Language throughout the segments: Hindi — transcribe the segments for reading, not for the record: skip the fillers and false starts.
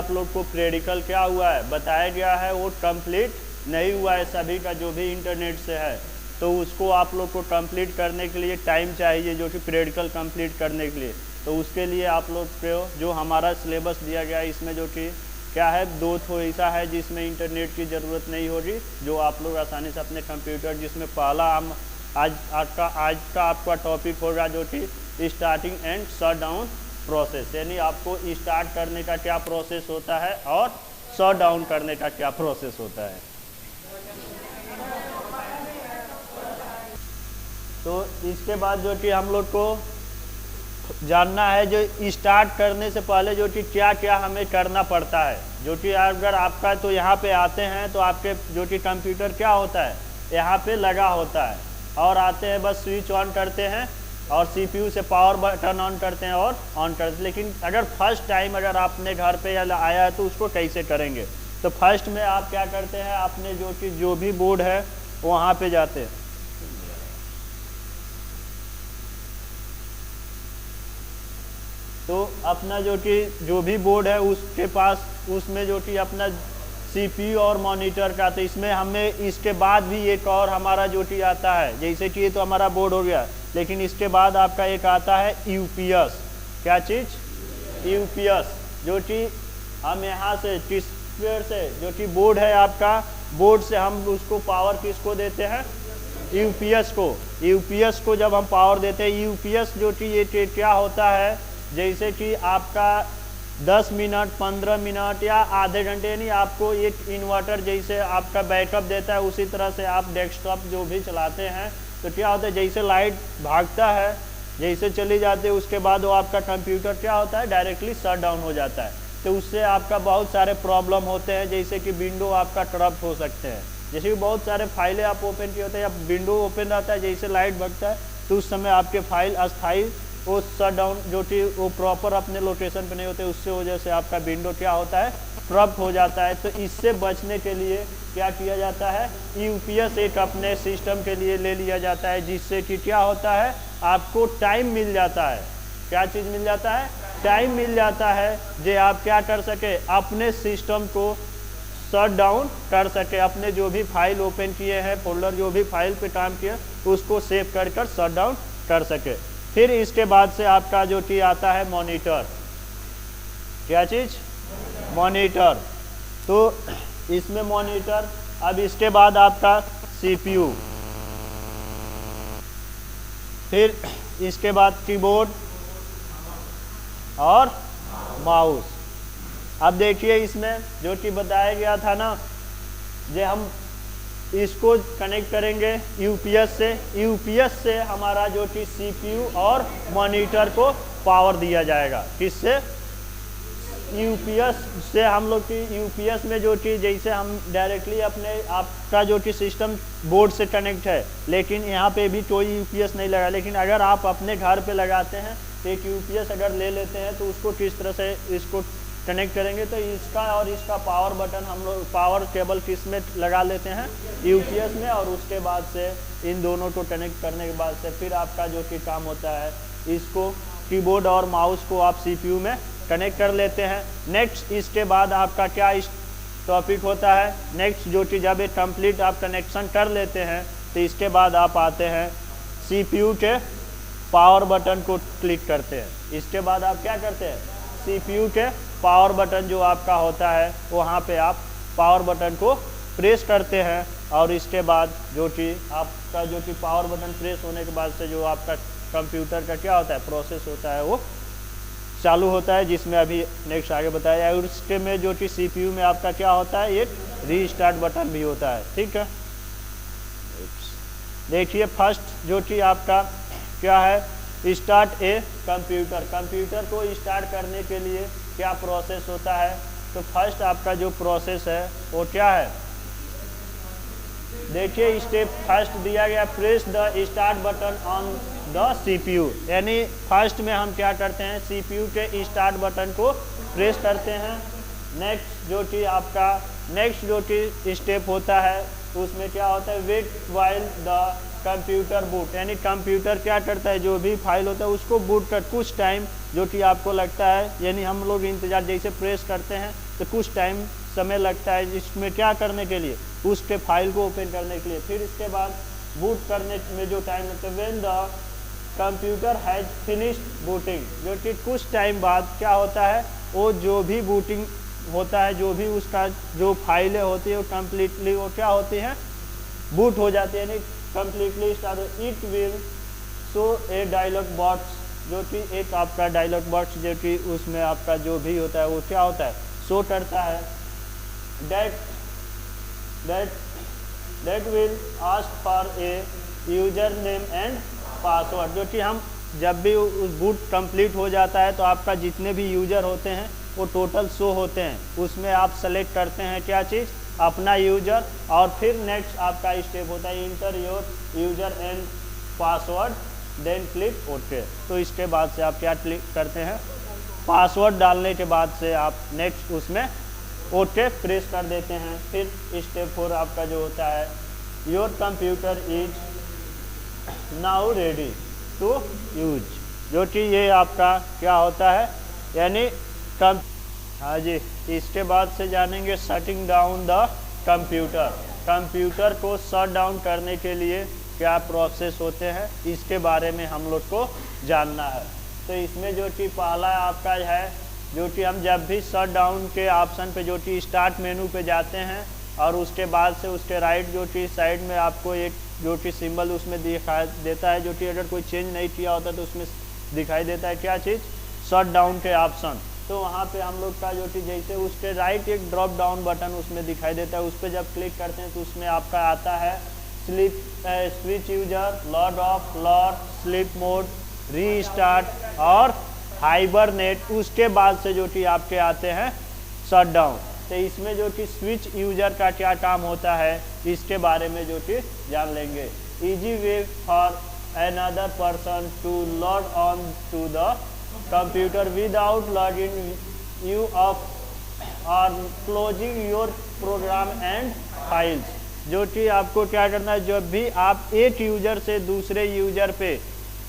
आप लोग को प्रैक्टिकल क्या हुआ है बताया गया है वो कंप्लीट नहीं हुआ है सभी का जो भी इंटरनेट से है, तो उसको आप लोग को कंप्लीट करने के लिए टाइम चाहिए जो कि प्रैक्टिकल कंप्लीट करने के लिए। तो उसके लिए आप लोग को जो हमारा सिलेबस दिया गया है इसमें जो कि क्या है 2 ठो ऐसा है जिसमें इंटरनेट की ज़रूरत नहीं होगी, जो आप लोग आसानी से अपने कंप्यूटर, जिसमें पहला हम आज का आपका टॉपिक होगा जो कि starting and shut down process, यानी आपको स्टार्ट करने का क्या प्रोसेस होता है और शट डाउन करने का क्या प्रोसेस होता है। तो इसके बाद जो कि हम लोग को जानना है जो स्टार्ट करने से पहले जो कि क्या क्या हमें करना पड़ता है, जो कि अगर आपका तो यहाँ पे आते हैं तो आपके जो कि कंप्यूटर क्या होता है यहाँ पे लगा होता है, और आते हैं बस स्विच ऑन करते हैं और सीपीयू से पावर बटन ऑन करते हैं और ऑन करते हैं। लेकिन अगर फर्स्ट टाइम अगर आपने घर पे आया है तो उसको कैसे करेंगे, तो फर्स्ट में आप क्या करते हैं आपने जो भी बोर्ड है वहाँ पे जाते हैं। तो अपना जो भी बोर्ड है उसके पास उसमें जो कि अपना सीपीयू और मॉनिटर का, तो इसमें हमें इसके बाद भी एक और हमारा जो कि आता है, जैसे कि ये तो हमारा बोर्ड हो गया, लेकिन इसके बाद आपका एक आता है यूपीएस। क्या चीज़? यूपीएस, जो कि हम यहाँ से किसपेयर से जो कि बोर्ड है आपका, बोर्ड से हम उसको पावर किसको देते हैं? यूपीएस को। यूपीएस को जब हम पावर देते हैं, यूपीएस जो कि ये क्या होता है, जैसे कि आपका 10 मिनट 15 मिनट या आधे घंटे, यानी आपको एक इन्वर्टर जैसे आपका बैकअप देता है, उसी तरह से आप डेस्कटॉप जो भी चलाते हैं तो क्या होता है जैसे लाइट भागता है, जैसे चली जाती है उसके बाद वो आपका कंप्यूटर क्या होता है डायरेक्टली शट डाउन हो जाता है। तो उससे आपका बहुत सारे प्रॉब्लम होते हैं, जैसे कि विंडो आपका करप्ट हो सकते हैं, जैसे कि बहुत सारे फाइलें आप ओपन किए होते हैं या विंडो ओपन रहता है, जैसे लाइट भगता है तो उस समय आपके फाइल अस्थायी वो शट डाउन जो कि वो प्रॉपर अपने लोकेशन पे नहीं होते, उससे वजह से आपका विंडो क्या होता है करप्ट हो जाता है। तो इससे बचने के लिए क्या किया जाता है, यूपीएस एक अपने सिस्टम के लिए ले लिया जाता है, जिससे कि क्या होता है आपको टाइम मिल जाता है। क्या चीज़ मिल जाता है? टाइम मिल जाता है, जो आप क्या कर सके अपने सिस्टम को शट डाउन कर सके, अपने जो भी फाइल ओपन किए हैं फोल्डर जो भी फाइल पे काम किए उसको सेव कर शट डाउन कर सके। फिर इसके बाद से आपका जो कि आता है मॉनिटर। क्या चीज़? मॉनिटर। तो इसमें मॉनिटर, अब इसके बाद आपका सीपीयू, फिर इसके बाद कीबोर्ड और माउस। अब देखिए इसमें जो कि बताया गया था ना, जो हम इसको कनेक्ट करेंगे यूपीएस से, यूपीएस से हमारा जो कि सीपीयू और मॉनिटर को पावर दिया जाएगा। किससे? यूपीएस से। हम लोग की यूपीएस में जो कि जैसे हम डायरेक्टली अपने आपका जो कि सिस्टम बोर्ड से कनेक्ट है, लेकिन यहाँ पे भी कोई यूपीएस नहीं लगा, लेकिन अगर आप अपने घर पे लगाते हैं तो एक यूपीएस अगर ले लेते हैं तो उसको किस तरह से इसको कनेक्ट करेंगे, तो इसका और इसका पावर बटन हम लोग पावर केबल किस में लगा लेते हैं? यूपीएस में। और उसके बाद से इन दोनों को कनेक्ट करने के बाद से फिर आपका जो कि काम होता है, इसको कीबोर्ड और माउस को आप सीपीयू में कनेक्ट कर लेते हैं। नेक्स्ट इसके बाद आपका क्या इस टॉपिक होता है, नेक्स्ट जो कि जब एक कंप्लीट आप कनेक्शन कर लेते हैं तो इसके बाद आप आते हैं सीपीयू के पावर बटन को क्लिक करते हैं। इसके बाद आप क्या करते हैं? सीपीयू के पावर बटन जो आपका होता है वहाँ पे आप पावर बटन को प्रेस करते हैं, और इसके बाद जो कि आपका जो कि पावर बटन प्रेस होने के बाद से जो आपका कंप्यूटर का क्या होता है प्रोसेस होता है वो चालू होता है, जिसमें अभी नेक्स्ट आगे बताया। और इसके में जो कि सीपीयू में आपका क्या होता है एक रीस्टार्ट बटन भी होता है। ठीक है, देखिए फर्स्ट जो कि आपका क्या है, स्टार्ट ए कंप्यूटर। कंप्यूटर को स्टार्ट करने के लिए क्या प्रोसेस होता है, तो फर्स्ट आपका जो प्रोसेस है वो क्या है, देखिए स्टेप फर्स्ट दिया गया, press the start button on the CPU. यानी फर्स्ट में हम क्या करते हैं, सीपीयू के स्टार्ट बटन को प्रेस करते हैं। नेक्स्ट जो कि आपका नेक्स्ट जो कि स्टेप होता है उसमें क्या होता है, wait while the computer boot. यानी कंप्यूटर क्या करता है, जो भी फाइल होता है उसको बूट कर कुछ टाइम जो कि आपको लगता है, यानी हम लोग इंतज़ार, जैसे प्रेस करते हैं तो कुछ टाइम समय लगता है इसमें क्या करने के लिए, उसके फाइल को ओपन करने के लिए। फिर इसके बाद बूट करने में जो टाइम लगता है, when the computer has finished booting, जो कि कुछ टाइम बाद क्या होता है, वो जो भी बूटिंग होता है, जो भी उसका जो फाइलें होती है वो कम्प्लीटली वो क्या होती हैं, बूट हो जाती है, यानी completely start. It will show a dialog box, जो कि एक आपका डायलॉग बॉक्स जो कि उसमें आपका जो भी होता है वो क्या होता है, शो करता है। That will ask for a user name and password, जो कि हम जब भी उस बूट कंप्लीट हो जाता है तो आपका जितने भी यूजर होते हैं वो टोटल शो होते हैं, उसमें आप सेलेक्ट करते हैं क्या चीज़, अपना यूजर, और फिर नेक्स्ट आपका स्टेप होता है enter your user and password then click okay. तो इसके बाद से आप क्या क्लिक करते हैं, पासवर्ड डालने के बाद से आप नेक्स्ट उसमें ओके प्रेस कर देते हैं। फिर स्टेप 4 आपका जो होता है, your computer is now ready to use, जो कि ये आपका क्या होता है, यानी हाँ जी। इसके बाद से जानेंगे shutting down the computer, computer को शट डाउन करने के लिए क्या प्रोसेस होते हैं, इसके बारे में हम लोग को जानना है। तो इसमें जो कि पहला आपका है, जो कि हम जब भी शट डाउन के ऑप्शन पे जो कि स्टार्ट मेनू पे जाते हैं और उसके बाद से उसके राइट जो कि साइड में आपको एक जो कि सिंबल उसमें दिखाई देता है, जो कि अगर कोई चेंज नहीं किया होता तो उसमें दिखाई देता है क्या चीज़, शट डाउन के ऑप्शन। तो वहाँ पे हम लोग का जो कि जैसे उसके राइट एक ड्रॉप डाउन बटन उसमें दिखाई देता है, उस पर जब क्लिक करते हैं तो उसमें आपका आता है switch user, log of, log, sleep mode, restart और हाइबरनेट। उसके बाद से जो कि आपके आते हैं शट डाउन। तो इसमें जो कि स्विच यूजर का क्या काम होता है इसके बारे में जो कि जान लेंगे। Easy way for another person to log on to the computer without logging you up और closing your program and files, जो कि आपको क्या करना है, जब भी आप एक यूजर से दूसरे यूजर पे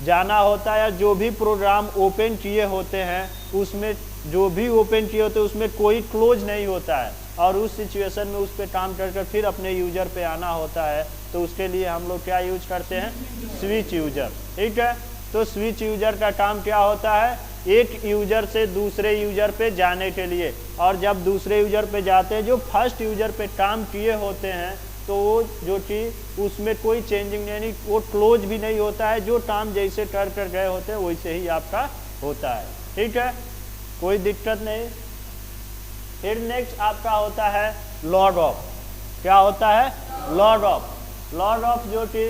जाना होता है या जो भी प्रोग्राम ओपन किए होते हैं उसमें जो भी ओपन किए होते हैं उसमें कोई क्लोज नहीं होता है और उस सिचुएशन में उस पर काम कर फिर अपने यूजर पे आना होता है, तो उसके लिए हम लोग क्या यूज करते हैं, स्विच यूजर। ठीक है, तो स्विच यूजर का काम क्या होता है, एक यूजर से दूसरे यूजर पे जाने के लिए, और जब दूसरे यूजर पे जाते हैं जो फर्स्ट यूजर पे काम किए होते हैं तो वो जो कि उसमें कोई चेंजिंग यानी वो क्लोज भी नहीं होता है, जो काम जैसे कर गए होते हैं वैसे ही आपका होता है। ठीक है, कोई दिक्कत नहीं। फिर नेक्स्ट आपका होता है लॉग ऑफ। क्या होता है, लॉग ऑफ। लॉग ऑफ जो कि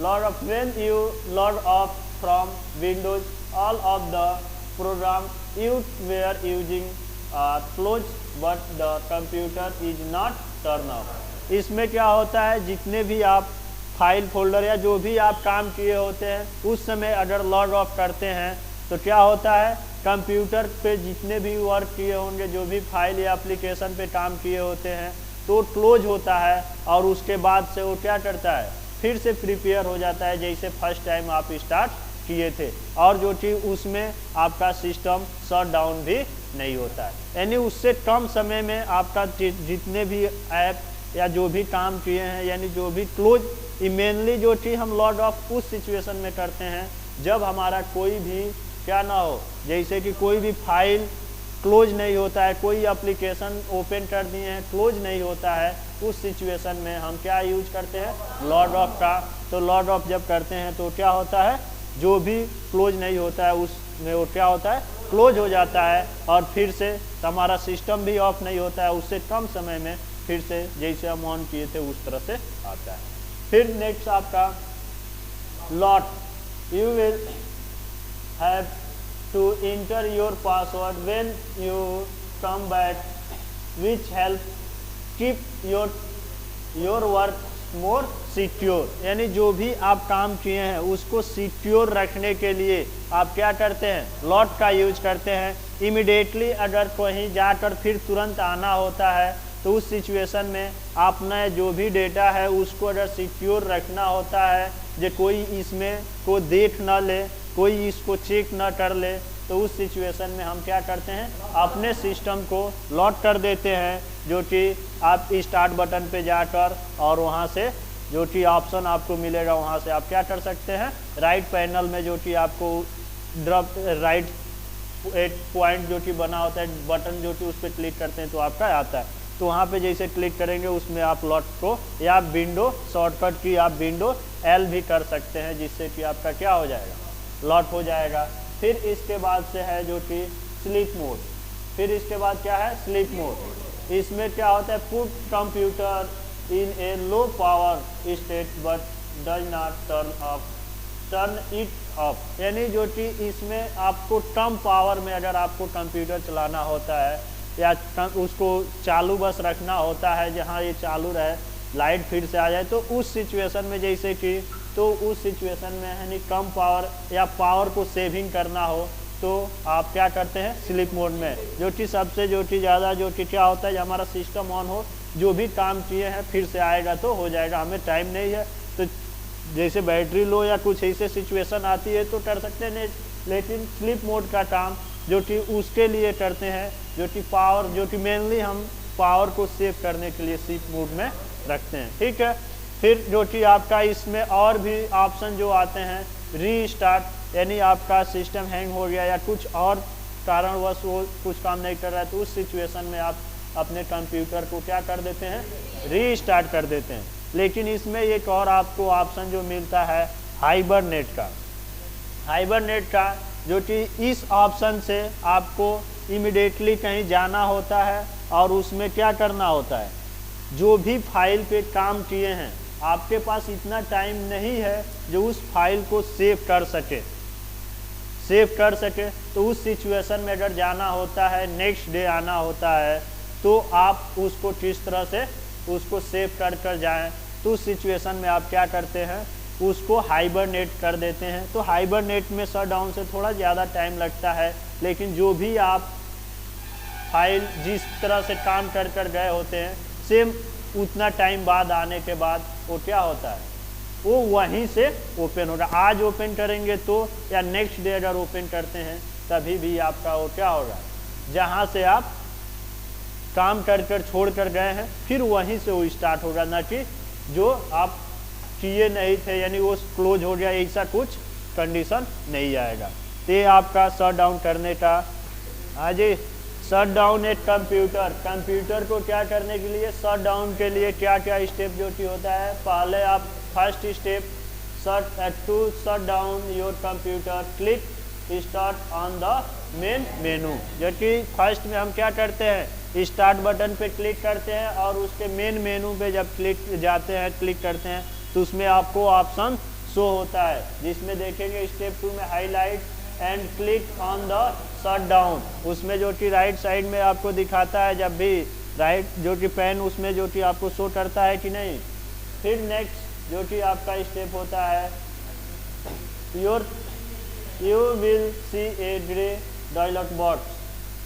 log off when you log off from Windows all of the program you were using close but the computer is not turn off. इसमें क्या होता है, जितने भी आप फाइल फोल्डर या जो भी आप काम किए होते हैं उस समय अगर लॉग ऑफ करते हैं तो क्या होता है, कंप्यूटर पे जितने भी वर्क किए होंगे, जो भी फाइल या एप्लीकेशन पे काम किए होते हैं तो क्लोज होता है और उसके बाद से वो क्या करता है, फिर से प्रिपेयर हो जाता है जैसे फर्स्ट टाइम आप स्टार्ट किए थे, और जो कि उसमें आपका सिस्टम शट डाउन भी नहीं होता है। यानी उससे कम समय में आपका जितने भी ऐप या जो भी काम किए हैं यानी जो भी क्लोज, मेनली जो कि हम लॉग ऑफ उस सिचुएशन में करते हैं जब हमारा कोई भी क्या ना हो, जैसे कि कोई भी फाइल क्लोज नहीं होता है, कोई एप्लीकेशन ओपन कर दिए हैं क्लोज नहीं होता है, उस सिचुएशन में हम क्या यूज करते हैं, लॉग ऑफ का। तो लॉग ऑफ जब करते हैं तो क्या होता है, जो भी क्लोज नहीं होता है उसमें वो क्या होता है, क्लोज हो जाता है और फिर से हमारा सिस्टम भी ऑफ नहीं होता है, उससे कम समय में फिर से जैसे हम ऑन किए थे उस तरह से आता है। फिर नेक्स्ट आपका lock, you will have to enter your password when you come back which help keep your work more secure. यानी जो भी आप काम किए हैं उसको सिक्योर रखने के लिए आप क्या करते हैं, लॉक का यूज करते हैं। इमिडिएटली अगर कहीं जाकर फिर तुरंत आना होता है तो उस सिचुएशन में आपने जो भी डेटा है उसको अगर सिक्योर रखना होता है, जो कोई इसमें को देख ना ले, कोई इसको चेक ना कर ले, तो उस सिचुएशन में हम क्या करते हैं, अपने सिस्टम को लॉक कर देते हैं, जो कि आप स्टार्ट बटन पे जाकर और वहाँ से जो कि ऑप्शन आपको मिलेगा वहाँ से आप क्या कर सकते हैं, राइट पैनल में जो कि आपको ड्रॉप राइट एक पॉइंट जो कि बना होता है बटन जो कि उस पर क्लिक करते हैं तो आपका आता है। तो वहाँ पे जैसे क्लिक करेंगे उसमें आप लॉक को या विंडो शॉर्टकट की आप विंडो L भी कर सकते हैं, जिससे कि आपका क्या हो जाएगा, लॉक हो जाएगा। फिर इसके बाद से है जो कि स्लीप मोड। फिर इसके बाद क्या है, स्लीप मोड। इसमें क्या होता है, put computer in A low power state but does not turn it of, यानी जो कि इसमें आपको कम पावर में अगर आपको कंप्यूटर चलाना होता है या उसको चालू बस रखना होता है, जहाँ ये चालू रहे लाइट फिर से आ जाए, तो उस सिचुएशन में जैसे कि तो उस सिचुएशन में यानी कम पावर या पावर को सेविंग करना हो तो आप क्या करते हैं, स्लीप मोड में, जो कि सबसे जो कि ज़्यादा जो कि क्या होता है, हमारा सिस्टम ऑन हो, जो भी काम किए हैं फिर से आएगा तो हो जाएगा, हमें टाइम नहीं है तो जैसे बैटरी लो या कुछ ऐसे सिचुएशन आती है तो कर सकते हैं, लेकिन स्लीप मोड का काम जो कि उसके लिए करते हैं, जो कि पावर जो कि मेनली हम पावर को सेव करने के लिए स्लीप मोड में रखते हैं। ठीक है, फिर जो कि आपका इसमें और भी ऑप्शन जो आते हैं, रीस्टार्ट, यानी आपका सिस्टम हैंग हो गया या कुछ और कारणवश वो कुछ काम नहीं कर रहा है तो उस सिचुएशन में आप अपने कंप्यूटर को क्या कर देते हैं, रीस्टार्ट कर देते हैं। लेकिन इसमें एक और आपको ऑप्शन जो मिलता है हाइबरनेट का, हाइबरनेट का जो कि इस ऑप्शन से आपको इमिडिएटली कहीं जाना होता है और उसमें क्या करना होता है, जो भी फाइल पे काम किए हैं आपके पास इतना टाइम नहीं है जो उस फाइल को सेव कर सके, तो उस सिचुएशन में अगर जाना होता है, नेक्स्ट डे आना होता है, तो आप उसको किस तरह से उसको सेव कर जाएं, तो उस सिचुएशन में आप क्या करते हैं, उसको हाइबरनेट कर देते हैं। तो हाइबरनेट में शट डाउन से थोड़ा ज़्यादा टाइम लगता है, लेकिन जो भी आप फाइल जिस तरह से काम कर गए होते हैं सेम उतना टाइम बाद आने के बाद वो क्या होता है, वो वहीं से ओपन होगा। आज ओपन करेंगे तो या नेक्स्ट डे अगर ओपन करते हैं तभी भी आपका वो क्या होगा, जहाँ से आप काम कर छोड़ कर गए हैं फिर वहीं से वो स्टार्ट होगा, ना कि जो आप किए नहीं थे यानी वो क्लोज हो गया, ऐसा कुछ कंडीशन नहीं आएगा। तो ये आपका शट डाउन करने का। हाँ जी, शट डाउन एक कंप्यूटर को क्या करने के लिए, शट डाउन के लिए क्या क्या स्टेप जो कि होता है, पहले आप first step to shut down your computer click start on the main menu, जो कि फर्स्ट में हम क्या करते हैं, स्टार्ट बटन पे क्लिक करते हैं और उसके मेन मेनू पे जब क्लिक करते हैं तो उसमें आपको ऑप्शन शो होता है, जिसमें देखेंगे स्टेप 2 में highlight and click on the shut down, उसमें जो कि राइट साइड में आपको दिखाता है, जब भी राइट जो कि पेन उसमें जो कि आपको शो करता है कि नहीं। फिर नेक्स्ट जो कि आपका स्टेप होता है, you will see a grey dialog box,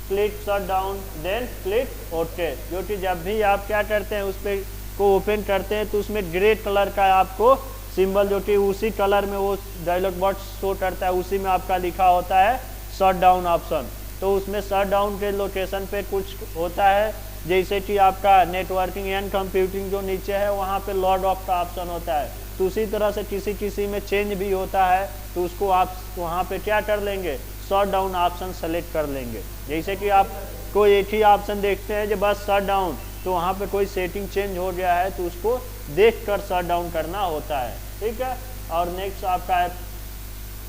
click shut down then click okay, जो कि जब भी आप क्या करते हैं उस पर को ओपन करते हैं तो उसमें ग्रे कलर का आपको सिंबल जो कि उसी कलर में वो डायलॉग बॉक्स शो करता है, उसी में आपका लिखा होता है शट डाउन ऑप्शन। तो उसमें शट डाउन के लोकेशन पे कुछ होता है, जैसे कि आपका नेटवर्किंग एंड कंप्यूटिंग जो नीचे है वहाँ पे लॉग ऑफ का ऑप्शन होता है, तो उसी तरह से किसी में चेंज भी होता है तो उसको आप वहाँ पे क्या कर लेंगे, शट डाउन ऑप्शन सेलेक्ट कर लेंगे। जैसे कि आप कोई एक ही ऑप्शन देखते हैं जो बस शट डाउन, तो वहाँ पे कोई सेटिंग चेंज हो गया है तो उसको देखकर शट डाउन करना होता है। ठीक है, और नेक्स्ट आपका है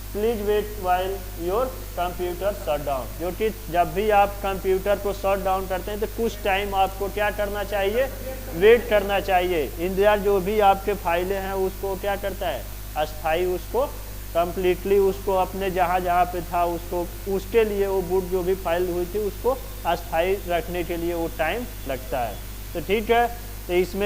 please wait while your computer shut down, जो कि जब भी आप कंप्यूटर को शट डाउन करते हैं तो कुछ टाइम आपको क्या करना चाहिए, वेट करना चाहिए। इंतजार जो भी आपके फाइलें हैं उसको क्या करता है, अस्थाई उसको कम्प्लीटली उसको अपने जहाँ पे था उसको उसके लिए वो बूट जो भी फाइल हुई थी उसको अस्थाई रखने के लिए वो टाइम लगता है। तो ठीक है, तो इसमें